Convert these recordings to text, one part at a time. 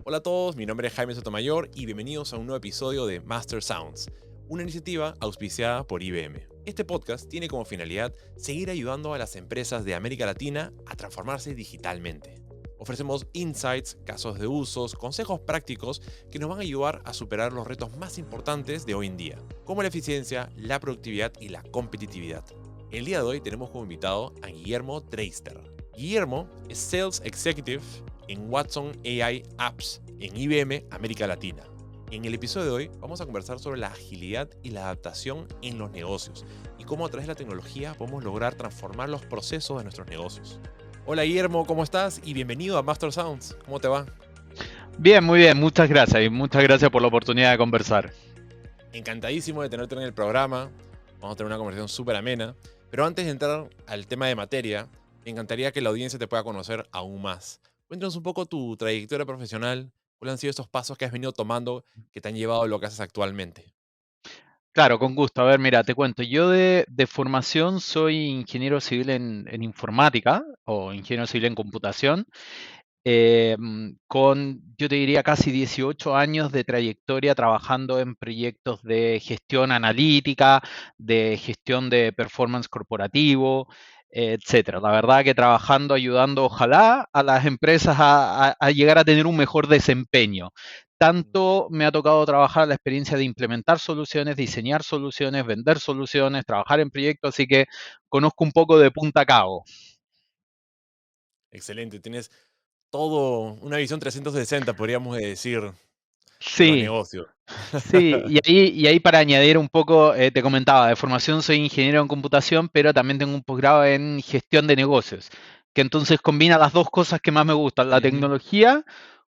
Hola a todos, mi nombre es Jaime Sotomayor y bienvenidos a un nuevo episodio de Master Sounds, una iniciativa auspiciada por IBM. Este podcast tiene como finalidad seguir ayudando a las empresas de América Latina a transformarse digitalmente. Ofrecemos insights, casos de usos, consejos prácticos que nos van a ayudar a superar los retos más importantes de hoy en día, como la eficiencia, la productividad y la competitividad. El día de hoy tenemos como invitado a Guillermo Dreister. Guillermo es Sales Executive en Watson AI Apps en IBM América Latina. En el episodio de hoy vamos a conversar sobre la agilidad y la adaptación en los negocios y cómo a través de la tecnología podemos lograr transformar los procesos de nuestros negocios. Hola Guillermo, ¿cómo estás? Y bienvenido a Master Sounds. ¿Cómo te va? Bien, muy bien, muchas gracias y muchas gracias por la oportunidad de conversar. Encantadísimo de tenerte en el programa. Vamos a tener una conversación súper amena. Pero antes de entrar al tema de materia, me encantaría que la audiencia te pueda conocer aún más. Cuéntanos un poco tu trayectoria profesional. ¿Cuáles han sido estos pasos que has venido tomando que te han llevado a lo que haces actualmente? Claro, con gusto. A ver, mira, te cuento. Yo de formación soy ingeniero civil en informática o ingeniero civil en computación, yo te diría, casi 18 años de trayectoria trabajando en proyectos de gestión analítica, de gestión de performance corporativo, etcétera. La verdad que trabajando, ayudando, ojalá, a las empresas a llegar a tener un mejor desempeño. Tanto me ha tocado trabajar la experiencia de implementar soluciones, diseñar soluciones, vender soluciones, trabajar en proyectos, así que conozco un poco de punta a cabo. Excelente, tienes todo, una visión 360, podríamos decir, de los Sí, negocios. sí, y ahí para añadir un poco, te comentaba, de formación soy ingeniero en computación, pero también tengo un posgrado en gestión de negocios, que entonces combina las dos cosas que más me gustan, la Ujú. tecnología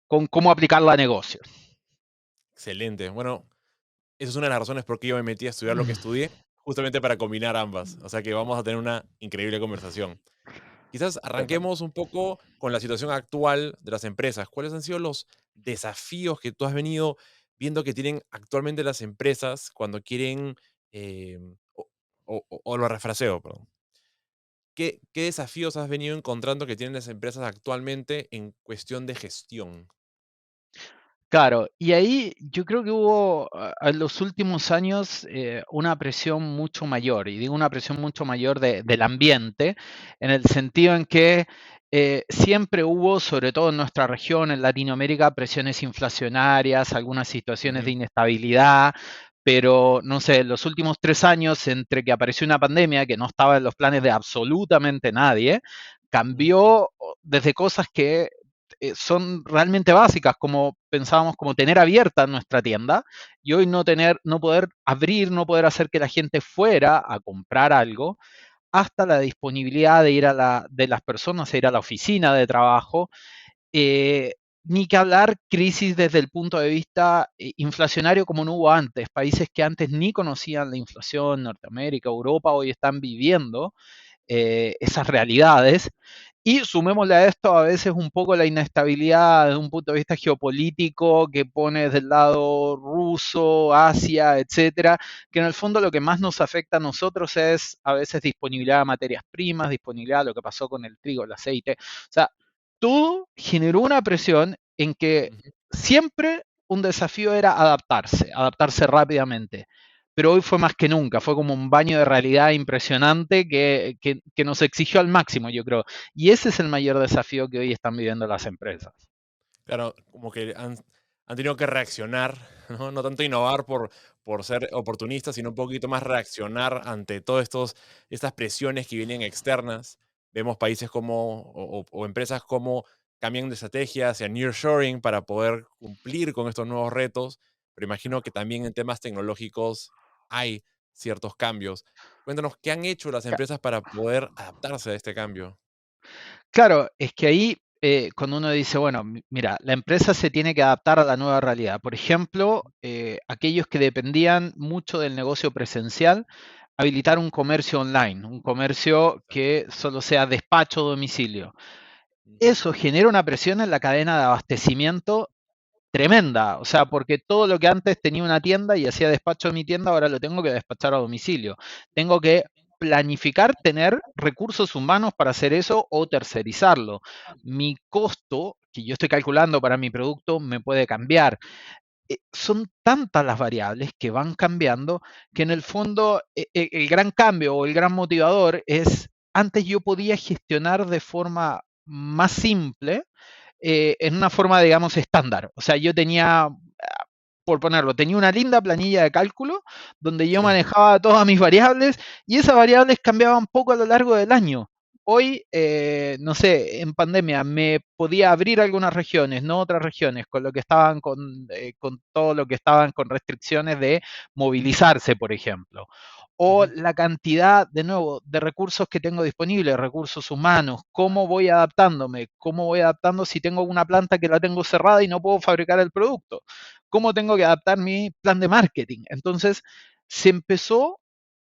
con cómo aplicarla a negocios. Excelente. Bueno, esa es una de las razones por qué yo me metí a estudiar lo que estudié, justamente para combinar ambas. O sea que vamos a tener una increíble conversación. Quizás arranquemos un poco con la situación actual de las empresas. ¿Cuáles han sido los desafíos que tú has venido viendo que tienen actualmente las empresas cuando quieren, eh, o lo refraseo, perdón? ¿Qué desafíos has venido encontrando que tienen las empresas actualmente en cuestión de gestión? Claro, y ahí yo creo que hubo en los últimos años una presión mucho mayor, y digo una presión mucho mayor del ambiente, en el sentido en que siempre hubo, sobre todo en nuestra región, en Latinoamérica, presiones inflacionarias, algunas situaciones de Ujú, inestabilidad, pero no sé, en los últimos 3 años, entre que apareció una pandemia que no estaba en los planes de absolutamente nadie, ujú. cambió desde cosas que son realmente básicas, como pensábamos, como tener abierta nuestra tienda y hoy no poder abrir, no poder hacer que la gente fuera a comprar algo, hasta la disponibilidad de de las personas a ir a la oficina de trabajo, ni que hablar crisis desde el punto de vista inflacionario como no hubo antes. Países que antes ni conocían la inflación, Norteamérica, Europa, hoy están viviendo esas realidades. Y sumémosle a esto a veces un poco la inestabilidad desde un punto de vista geopolítico que pone del lado ruso, Asia, etcétera, que en el fondo lo que más nos afecta a nosotros es a veces disponibilidad de materias primas, disponibilidad, lo que pasó con el trigo, el aceite. O sea, todo generó una presión en que Ujú. siempre un desafío era adaptarse, adaptarse rápidamente, pero hoy fue más que nunca, fue como un baño de realidad impresionante que nos exigió al máximo, yo creo. Y ese es el mayor desafío que hoy están viviendo las empresas. Claro, como que han tenido que reaccionar, ¿no? No tanto innovar por ser oportunistas, sino un poquito más reaccionar ante todas estas presiones que vienen externas. Vemos países como, o empresas como cambian de estrategia hacia nearshoring para poder cumplir con estos nuevos retos, pero imagino que también en temas tecnológicos hay ciertos cambios. Cuéntanos, ¿qué han hecho las empresas para poder adaptarse a este cambio? Claro, es que ahí cuando uno dice, bueno, mira, la empresa se tiene que adaptar a la nueva realidad. Por ejemplo, aquellos que dependían mucho del negocio presencial, habilitar un comercio online, un comercio que solo sea despacho o domicilio. Ujú. Eso genera una presión en la cadena de abastecimiento tremenda, o sea, porque todo lo que antes tenía una tienda y hacía despacho en mi tienda, ahora lo tengo que despachar a domicilio. Tengo que planificar tener recursos humanos para hacer eso o tercerizarlo. Mi costo que yo estoy calculando para mi producto me puede cambiar. Son tantas las variables que van cambiando que en el fondo el gran cambio o el gran motivador es, antes yo podía gestionar de forma más simple, en una forma, digamos, estándar. O sea, yo tenía, por ponerlo, tenía una linda planilla de cálculo donde yo Sí. manejaba todas mis variables y esas variables cambiaban poco a lo largo del año. Hoy, no sé, en pandemia me podía abrir algunas regiones, no otras regiones, con lo que estaban con todo lo que estaban con restricciones de movilizarse, por ejemplo. O Ujú. la cantidad, de nuevo, de recursos que tengo disponibles, recursos humanos, cómo voy adaptándome, cómo voy adaptando si tengo una planta que la tengo cerrada y no puedo fabricar el producto, cómo tengo que adaptar mi plan de marketing. Entonces, se empezó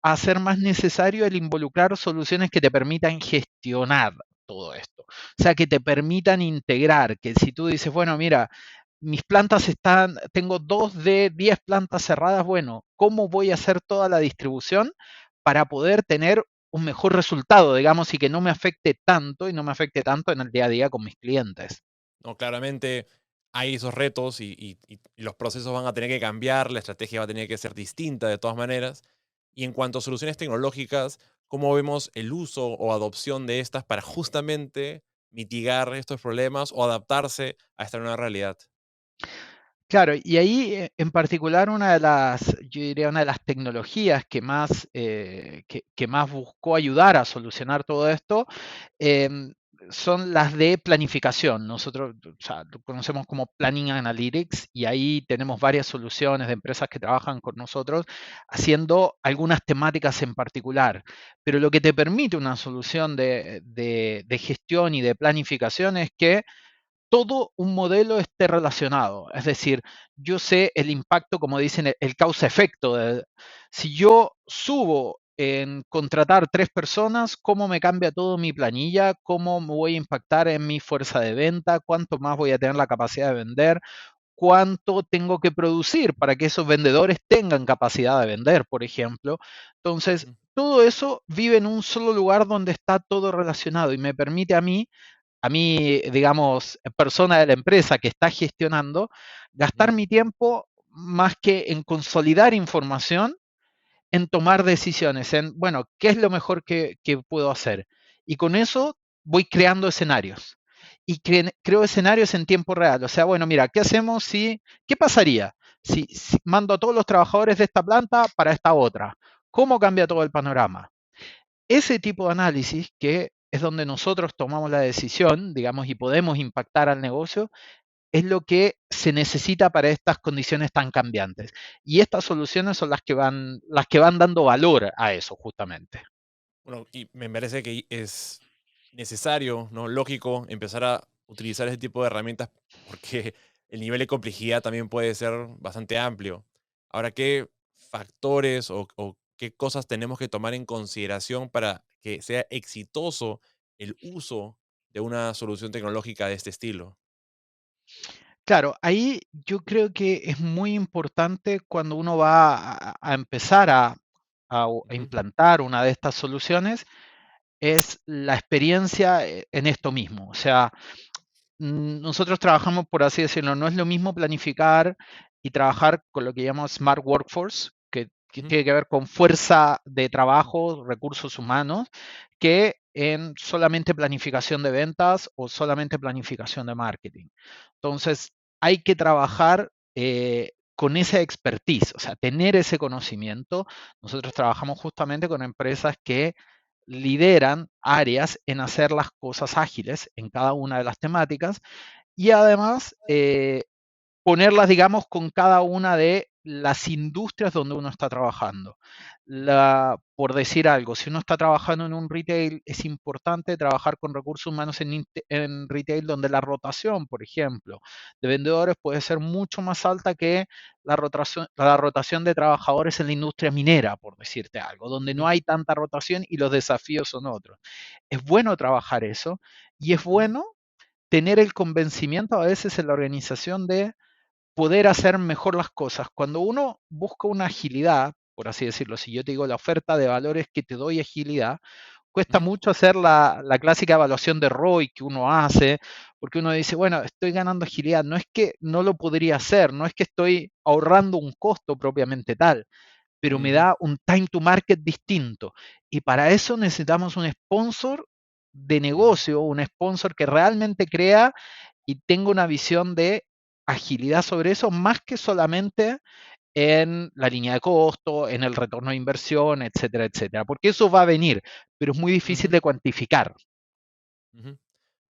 a hacer más necesario el involucrar soluciones que te permitan gestionar todo esto. O sea, que te permitan integrar, que si tú dices, bueno, mira, mis plantas están, tengo 2 de 10 plantas cerradas, bueno, ¿cómo voy a hacer toda la distribución para poder tener un mejor resultado, digamos, y que no me afecte tanto y no me afecte tanto en el día a día con mis clientes? No, claramente hay esos retos y los procesos van a tener que cambiar, la estrategia va a tener que ser distinta de todas maneras. Y en cuanto a soluciones tecnológicas, ¿cómo vemos el uso o adopción de estas para justamente mitigar estos problemas o adaptarse a esta nueva realidad? Claro, y ahí en particular una de las, yo diría una de las tecnologías que más, que más buscó ayudar a solucionar todo esto, em, son las de planificación. Nosotros, o sea, lo conocemos como Planning Analytics y ahí tenemos varias soluciones de empresas que trabajan con nosotros haciendo algunas temáticas en particular. Pero lo que te permite una solución de gestión y de planificación es que todo un modelo esté relacionado. Es decir, yo sé el impacto, como dicen, el causa-efecto. Si yo subo en contratar 3 personas, cómo me cambia todo mi planilla, cómo me voy a impactar en mi fuerza de venta, cuánto más voy a tener la capacidad de vender, cuánto tengo que producir para que esos vendedores tengan capacidad de vender, por ejemplo. Entonces, Ujú. todo eso vive en un solo lugar donde está todo relacionado y me permite a mí, digamos, persona de la empresa que está gestionando, gastar Ujú. mi tiempo más que en consolidar información, en tomar decisiones, en, bueno, ¿qué es lo mejor que puedo hacer? Y con eso voy creando escenarios. Y creo escenarios en tiempo real. O sea, bueno, mira, ¿qué hacemos si, qué pasaría si mando a todos los trabajadores de esta planta para esta otra? ¿Cómo cambia todo el panorama? Ese tipo de análisis, que es donde nosotros tomamos la decisión, digamos, y podemos impactar al negocio, es lo que se necesita para estas condiciones tan cambiantes. Y estas soluciones son las que van dando valor a eso, justamente. Bueno, y me parece que es necesario, ¿no? Lógico, empezar a utilizar ese tipo de herramientas porque el nivel de complejidad también puede ser bastante amplio. Ahora, ¿qué factores o qué cosas tenemos que tomar en consideración para que sea exitoso el uso de una solución tecnológica de este estilo? Claro, ahí yo creo que es muy importante cuando uno va a empezar a Ujú. implantar una de estas soluciones, es la experiencia en esto mismo. O sea, nosotros trabajamos, por así decirlo, no es lo mismo planificar y trabajar con lo que llamamos Smart Workforce, que Ujú. tiene que ver con fuerza de trabajo, recursos humanos, que en solamente planificación de ventas o solamente planificación de marketing. Entonces, hay que trabajar con esa expertise, o sea, tener ese conocimiento. Nosotros trabajamos justamente con empresas que lideran áreas en hacer las cosas ágiles en cada una de las temáticas y además ponerlas, digamos, con cada una de las industrias donde uno está trabajando. Por decir algo, si uno está trabajando en un retail, es importante trabajar con recursos humanos en retail donde la rotación, por ejemplo, de vendedores puede ser mucho más alta que la rotación de trabajadores en la industria minera, por decirte algo, donde no Ujú. hay tanta rotación y los desafíos son otros. Es bueno trabajar eso y es Ujú. bueno tener el convencimiento a veces en la organización de poder hacer mejor las cosas. Cuando uno busca una agilidad, por así decirlo. Si yo te digo la oferta de valores que te doy agilidad, cuesta Ujú, mucho hacer la clásica evaluación de ROI que uno hace, porque uno dice, bueno, estoy ganando agilidad, no es que no lo podría hacer, no es que estoy ahorrando un costo propiamente tal, pero me ujú, da un time to market distinto. Y para eso necesitamos un sponsor de ujú, negocio, un sponsor que realmente crea y tenga una visión de agilidad sobre eso, más que solamente en la línea de costo, en el retorno de inversión, etcétera, etcétera. Porque eso va a venir, pero es muy difícil ujú, de cuantificar. ujú.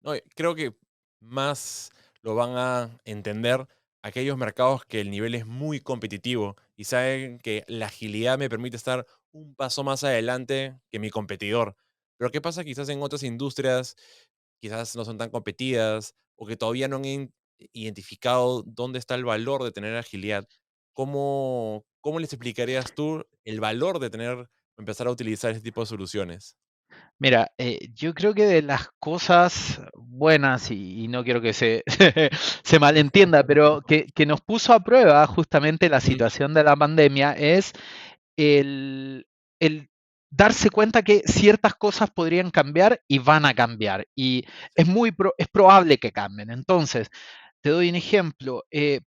No, creo que más lo van a entender aquellos mercados que el nivel es muy competitivo y saben que la agilidad me permite estar un paso más adelante que mi competidor. Pero ¿qué pasa quizás en otras industrias, quizás no son tan competidas o que todavía no han identificado dónde está el valor de tener agilidad? ¿Cómo les explicarías tú el valor de tener, empezar a utilizar ese tipo de soluciones? Mira, yo creo que de las cosas buenas, y no quiero que se, se malentienda, pero que nos puso a prueba justamente la Ujú, situación de la pandemia es el, el darse cuenta que ciertas cosas podrían cambiar y van a cambiar. Y sí, es probable que cambien. Entonces, te doy un ejemplo.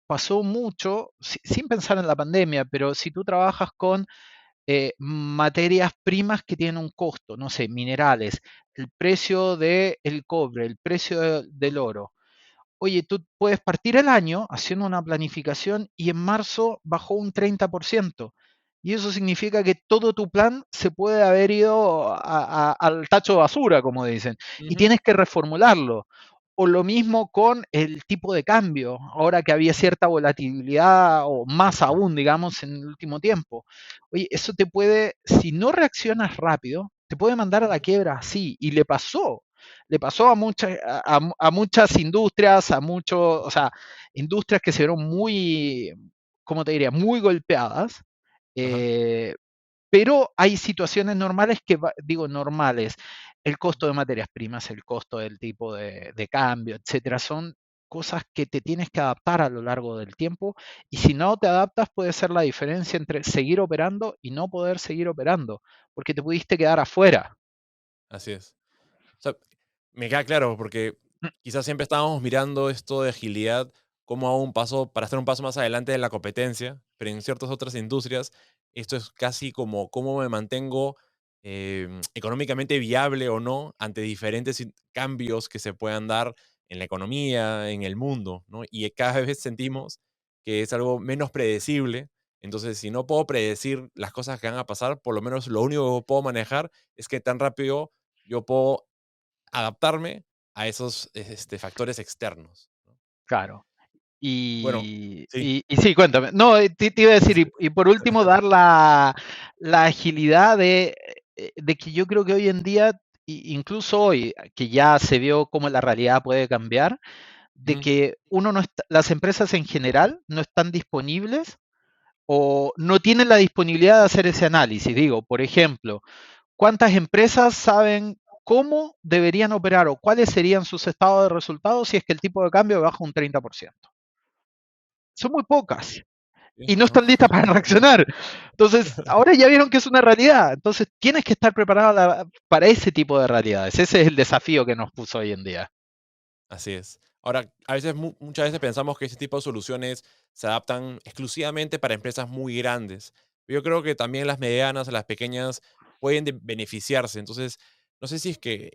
Pasó mucho, sin pensar en la pandemia, pero si tú trabajas con materias primas que tienen un costo, no sé, minerales, el precio del cobre, el precio del oro. Oye, tú puedes partir el año haciendo una planificación y en marzo bajó un 30%. Y eso significa que todo tu plan se puede haber ido al tacho de basura, como dicen, y ujú, tienes que reformularlo. O lo mismo con el tipo de cambio, ahora que había cierta volatilidad o más sí, aún, digamos, en el último tiempo. Oye, eso te puede, si no reaccionas rápido, te puede mandar a la ujú, quiebra así. Y le pasó a muchas, a muchas industrias, a muchos, o sea, industrias que se vieron muy, ¿cómo te diría?, muy golpeadas. ajá, eh, pero hay situaciones normales que, digo, normales. El costo de materias primas, el costo del tipo de cambio, etcétera, son cosas que te tienes que adaptar a lo largo del tiempo y si no te adaptas puede ser la diferencia entre seguir operando y no poder seguir operando, porque te pudiste quedar afuera. así es. O sea, me queda claro, porque quizás siempre estábamos mirando esto de agilidad como a un paso, para estar un paso más adelante de la competencia, pero en ciertas otras industrias esto es casi como cómo me mantengo económicamente viable o no ante diferentes cambios que se puedan dar en la economía, en el mundo, ¿no? Y cada vez sentimos que es algo menos predecible. Entonces, si no puedo predecir las cosas que van a pasar, por lo menos lo único que puedo manejar es que tan rápido yo puedo adaptarme a esos, factores externos, ¿no? Claro. Bueno, sí, Y sí, cuéntame. No, te iba a decir, y por último, dar la agilidad de que yo creo que hoy en día, incluso hoy, que ya se vio cómo la realidad puede cambiar, de ujú, que uno no está, las empresas en general no están disponibles o no tienen la disponibilidad de hacer ese análisis. Digo, por ejemplo, ¿cuántas empresas saben cómo deberían operar o cuáles serían sus estados de resultados si es que el tipo de cambio baja un 30%? Son muy pocas sí, y no no, están listas para reaccionar. Entonces, ahora ya vieron que es una realidad. Entonces, tienes que estar preparado para ese tipo de realidades. Ese es el desafío que nos puso hoy en día. así es. Ahora, a veces, muchas veces pensamos que este tipo de soluciones se adaptan exclusivamente para empresas muy grandes. Pero yo creo que también las medianas, las pequeñas, pueden beneficiarse. Entonces, no sé si es que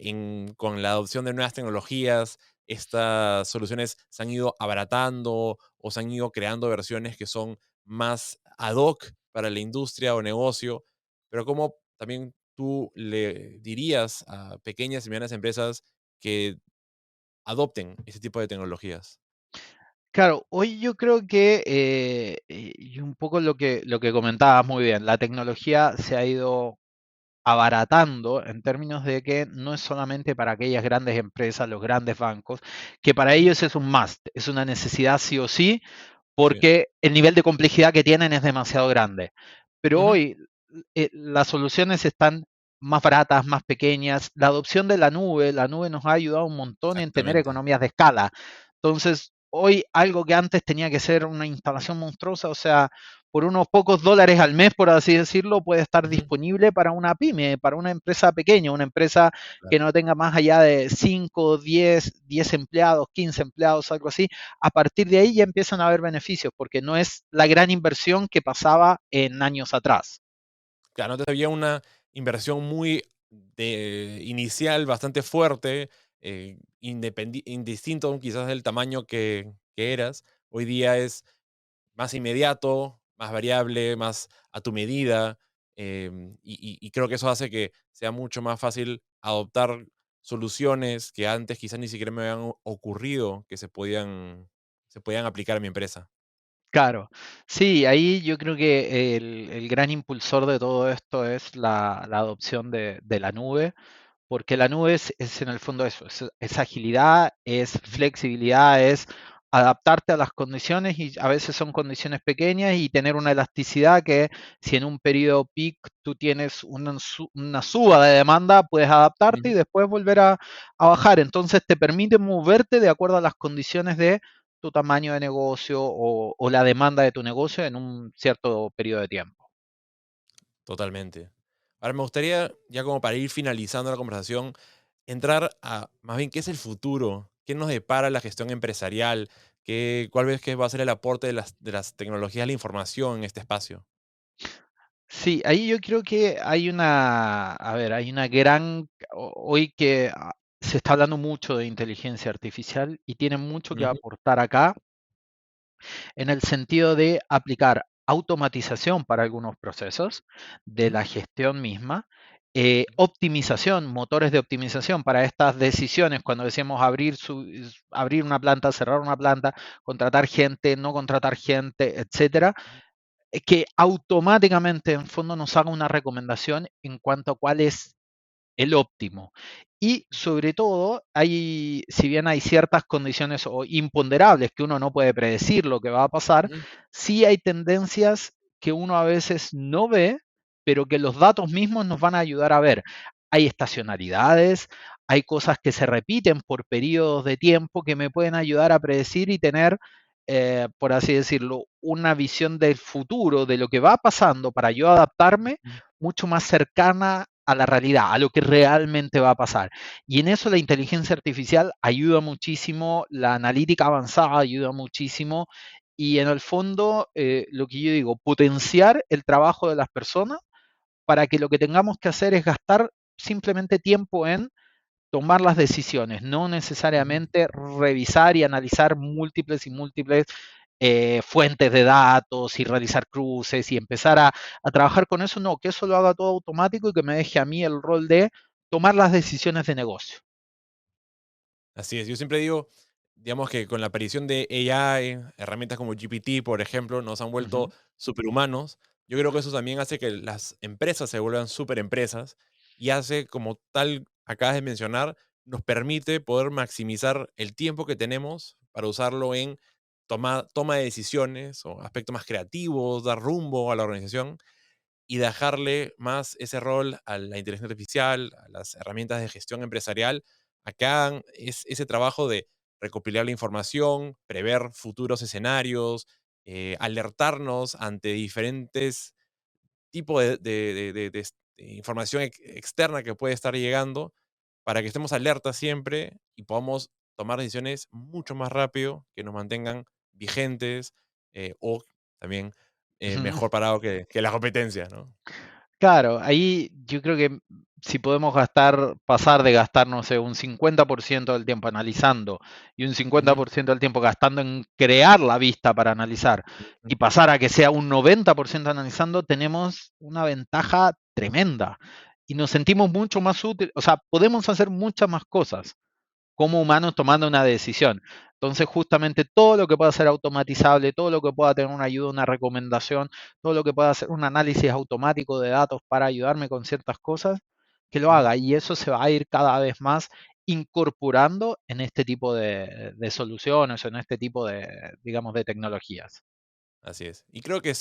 con la adopción de nuevas tecnologías, estas soluciones se han ido abaratando o se han ido creando versiones que son más ad hoc para la industria o negocio. Pero ¿cómo también tú le dirías a pequeñas y medianas empresas que adopten ese tipo de tecnologías? Claro, hoy yo creo que, y un poco lo que comentabas muy bien, la tecnología se ha ido abaratando en términos de que no es solamente para aquellas grandes empresas, los grandes bancos, que para Ujú, ellos es un must, es una necesidad sí o sí, sí. porque el nivel de complejidad que tienen es demasiado grande. Pero Ujú, hoy las soluciones están más baratas, más pequeñas. La adopción de la nube nos ha ayudado un montón en tener exactamente. economías de escala. Entonces, hoy algo que antes tenía que ser una instalación monstruosa, o sea, por unos pocos dólares al mes, por así decirlo, puede estar Ujú, disponible para una pyme, para una empresa pequeña, una empresa que claro. no tenga más allá de 5, 10 empleados, 15 empleados, algo así. A partir de ahí ya empiezan a haber beneficios, porque no es la gran inversión que pasaba en años atrás. Claro, antes había una inversión muy inicial, bastante fuerte, indistinto quizás del tamaño que eras. Hoy día es más inmediato, más variable, más a tu medida, y creo que eso hace que sea mucho más fácil adoptar soluciones que antes quizás ni siquiera me habían ocurrido que se podían aplicar a mi empresa. Claro, sí, ahí yo creo que el gran impulsor de todo esto es la adopción de la nube, porque la nube es en el fondo eso, es agilidad, es Ujú, flexibilidad, es adaptarte a las condiciones y a veces son condiciones pequeñas y tener una elasticidad que si en un periodo peak tú tienes una suba de demanda, puedes adaptarte y ujú. después volver a bajar. Entonces te permite moverte de acuerdo a las condiciones de tu tamaño de negocio o la demanda de tu negocio en un cierto periodo de tiempo. Totalmente. Ahora me gustaría, ya como para ir finalizando la conversación, entrar a más bien qué es el futuro, qué nos depara la gestión empresarial, cuál ves que va a ser el aporte de las tecnologías de la información en este espacio. Sí, ahí yo creo que hay a ver, hay una gran, hoy que se está hablando mucho de inteligencia artificial y tiene mucho que Ujú, aportar acá en el sentido de aplicar automatización para algunos procesos de ujú, la gestión misma, optimización, motores de optimización para estas decisiones, cuando decíamos abrir una planta, cerrar una planta, contratar gente, no contratar gente, etcétera, que automáticamente en fondo nos haga una recomendación en cuanto a cuál es el óptimo. Y sobre todo, si bien hay ciertas condiciones o imponderables que uno no puede predecir lo que va a pasar, ujú, sí hay tendencias que uno a veces no ve, pero que los datos mismos nos van a ayudar a ver. Hay estacionalidades, hay cosas que se repiten por periodos de tiempo que me pueden ayudar a predecir y tener, por así decirlo, una visión del futuro, de lo que va pasando para yo adaptarme ujú. mucho más cercana a la realidad, a lo que realmente va a pasar. Y en eso la inteligencia artificial ayuda muchísimo, la analítica avanzada ayuda muchísimo y en el fondo lo que yo digo, potenciar el trabajo de las personas para que lo que tengamos que hacer es gastar simplemente tiempo en tomar las decisiones, no Ujú. necesariamente revisar y analizar múltiples y múltiples fuentes de datos y realizar cruces y empezar a trabajar con eso, no, que eso lo haga todo automático y que me deje a mí el rol de tomar las decisiones de negocio. Así es, yo siempre digo, digamos que con la aparición de AI, herramientas como GPT, por ejemplo, nos han vuelto Ujú, superhumanos. Yo creo que eso también hace que las empresas se vuelvan superempresas y hace, como tal, acabas de mencionar, nos permite poder maximizar el tiempo que tenemos para usarlo en toma de decisiones o aspectos más creativos, dar rumbo a la organización y dejarle más ese rol a la inteligencia artificial, a las herramientas de gestión empresarial, a que hagan ese trabajo de recopilar la información, prever futuros escenarios, alertarnos ante diferentes tipos de información externa que puede estar llegando para que estemos alertas siempre y podamos tomar decisiones mucho más rápido, que nos mantengan vigentes o también ujú. mejor parado que la competencia, ¿no? Claro, ahí yo creo que si podemos pasar de gastar, no sé, un 50% del tiempo analizando y un cincuenta Ujú, por ciento del tiempo gastando en crear la vista para analizar ujú. y pasar a que sea un 90% analizando, tenemos una ventaja tremenda y nos sentimos mucho más útiles, o sea, podemos hacer muchas más cosas como humanos tomando una decisión. Entonces, justamente todo lo que pueda ser automatizable, todo lo que pueda tener una ayuda, una recomendación, todo lo que pueda hacer un análisis automático de datos para ayudarme con ciertas cosas, que lo Ujú. haga. Y eso se va a ir cada vez más incorporando en este tipo de soluciones, en este tipo de, digamos, de tecnologías. Así es. Y creo que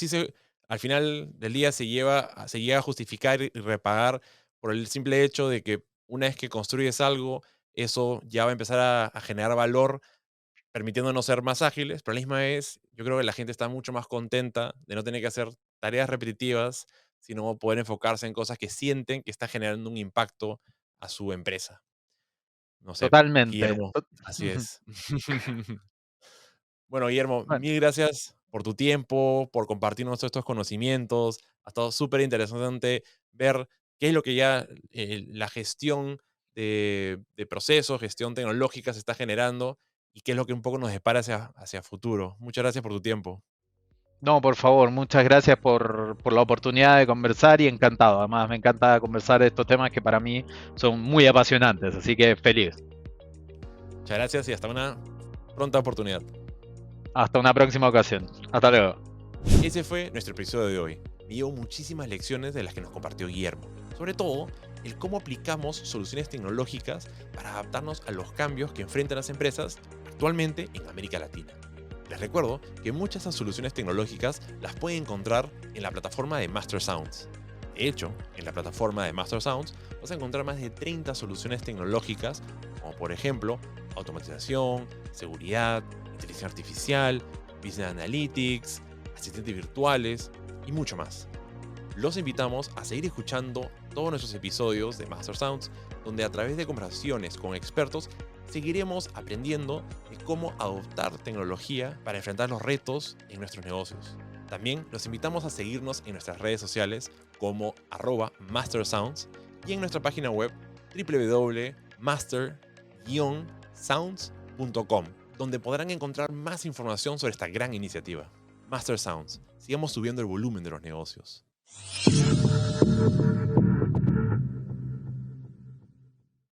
al final del día se llega a justificar y repagar por el simple hecho de que una vez que construyes algo, eso ya va a empezar a generar valor permitiéndonos ser más ágiles, pero a la misma vez yo creo que la gente está mucho más contenta de no tener que hacer tareas repetitivas, sino poder enfocarse en cosas que sienten que está generando un impacto a su empresa. No sé, Totalmente. Guillermo, así es. Bueno, Guillermo, Bueno, mil gracias por tu tiempo, por compartirnos todos estos conocimientos. Ha estado súper interesante ver qué es lo que ya la gestión de procesos, gestión tecnológica se está generando y qué es lo que un poco nos depara hacia futuro. Muchas gracias por tu tiempo. no, por favor, muchas gracias por la oportunidad de conversar y encantado. Además, me encanta conversar de estos temas que para mí son muy apasionantes, así que feliz. Muchas gracias y hasta una pronta oportunidad. Hasta una próxima ocasión. Hasta luego. Ese fue nuestro episodio de hoy. Me llevo muchísimas lecciones de las que nos compartió Guillermo. Sobre todo, el cómo aplicamos soluciones tecnológicas para adaptarnos a los cambios que enfrentan las empresas actualmente en América Latina. Les recuerdo que muchas de esas soluciones tecnológicas las pueden encontrar en la plataforma de Master Sounds. De hecho, en la plataforma de Master Sounds vas a encontrar más de 30 soluciones tecnológicas, como por ejemplo automatización, seguridad, inteligencia artificial, business analytics, asistentes virtuales y mucho más. Los invitamos a seguir escuchando todos nuestros episodios de Master Sounds, donde a través de conversaciones con expertos seguiremos aprendiendo de cómo adoptar tecnología para enfrentar los retos en nuestros negocios. También los invitamos a seguirnos en nuestras redes sociales como @MasterSounds y en nuestra página web www.master-sounds.com, donde podrán encontrar más información sobre esta gran iniciativa. Master Sounds, sigamos subiendo el volumen de los negocios.